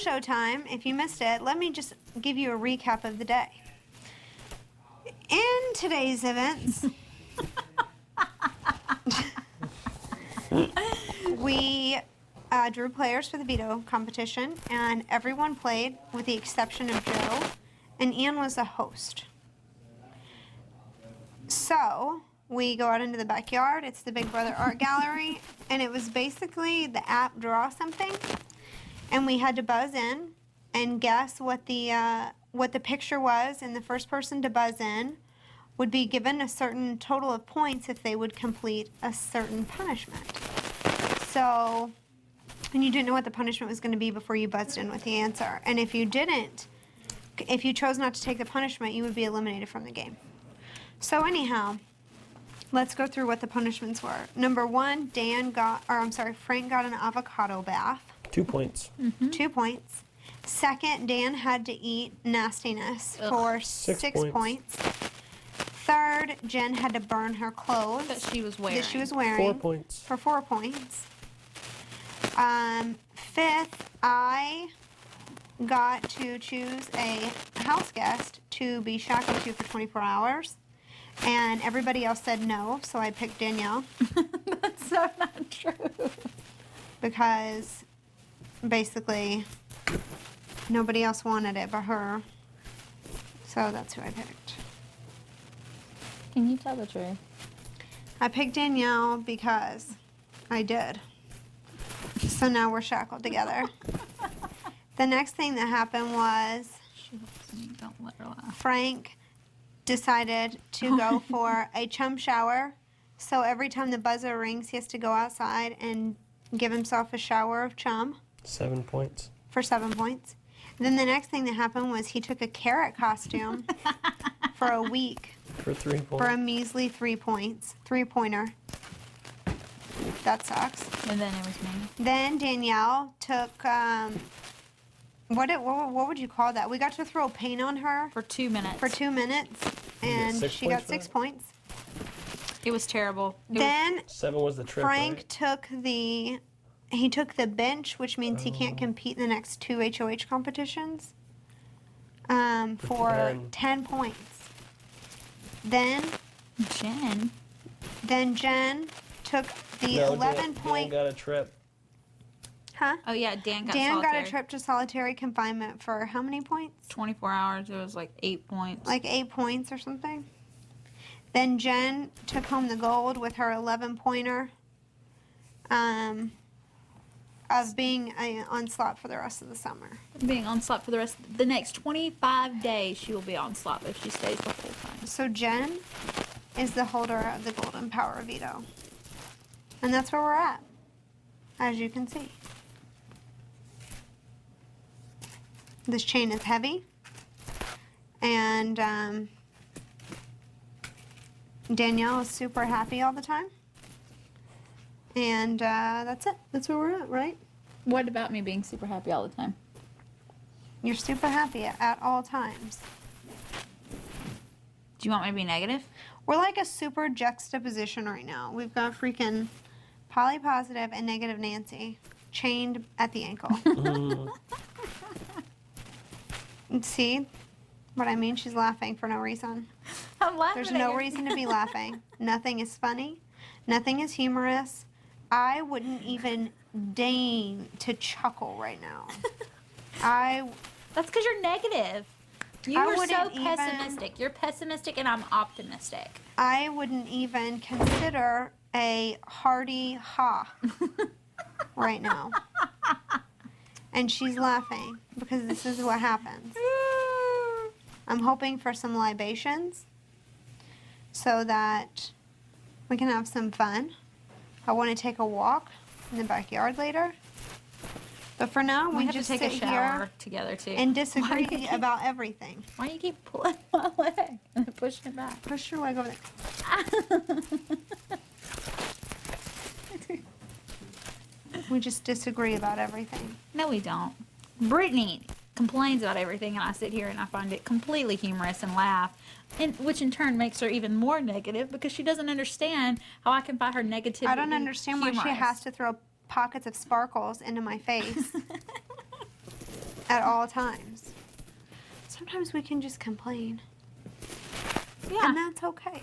veto time, if you missed it, let me just give you a recap of the day. In today's events, we drew players for the veto competition, and everyone played with the exception of Joe, and Ian was the host. So we go out into the backyard. It's the Big Brother Art Gallery, and it was basically the app Draw Something, and we had to buzz in and guess what the picture was, and the first person to buzz in would be given a certain total of points if they would complete a certain punishment. So, and you didn't know what the punishment was going to be before you buzzed in with the answer. And if you didn't, if you chose not to take the punishment, you would be eliminated from the game. So anyhow, let's go through what the punishments were. Number one, Frank got an avocado bath. 2 points. 2 points. Second, Dan had to eat nastiness for 6 points. Third, Jen had to burn her clothes that she was wearing. 4 points. For 4 points. Fifth, I got to choose a house guest to be shackled to for 24 hours. And everybody else said no, so I picked Danielle. That's so not true. Because basically nobody else wanted it but her. So that's who I picked. Can you tell the truth? I picked Danielle because I did. So now we're shackled together. The next thing that happened was Don't let her laugh. Frank decided to go for a chum shower. So every time the buzzer rings, he has to go outside and give himself a shower of chum. 7 points. For 7 points. Then the next thing that happened was he took a carrot costume for a week. For 3 points. For a measly 3 points. 3-pointer. That sucks. And then it was me. Then Danielle took, what would you call that? We got to throw paint on her. For 2 minutes. For 2 minutes. And she got 6 points. It was terrible. Then 7 was the trip, Frank right? took the bench, which means he can't compete in the next 2 HOH competitions. For 10 points. Then Jen took the 11-point. Dan got a trip. Huh? Oh yeah, Dan got Dan solitary. got a trip to solitary confinement for how many points? 24 hours. It was like 8 points. Like 8 points or something. Then Jen took home the gold with her 11-pointer. Of being on slot for the rest of the summer. Being on slot for the next 25 days, she will be on slot if she stays the whole time. So Jen is the holder of the Golden Power Veto. And that's where we're at, as you can see. This chain is heavy. And Danielle is super happy all the time. And that's it. That's where we're at, right? What about me being super happy all the time? You're super happy at all times. Do you want me to be negative? We're like a super juxtaposition right now. We've got freaking Polly Positive and Negative Nancy chained at the ankle. See what I mean? She's laughing for no reason. I'm laughing. There's no reason to be laughing. Nothing is funny. Nothing is humorous. I wouldn't even deign to chuckle right now. That's because you're negative. You I are so wouldn't even- pessimistic. You're pessimistic and I'm optimistic. I wouldn't even consider a hearty ha right now. And she's laughing because this is what happens. I'm hoping for some libations so that we can have some fun. I want to take a walk in the backyard later. But for now, we have just to take sit a shower here together too. and disagree about everything. Why do you keep pulling my leg and pushing it back? Push your leg over there. We just disagree about everything. No, we don't. Brittany complains about everything, and I sit here and I find it completely humorous and laugh, and which in turn makes her even more negative because she doesn't understand how I can find her negativity. I don't understand why she humorous. has to throw pockets of sparkles into my face. at all times. Sometimes we can just complain, Yeah. and that's okay.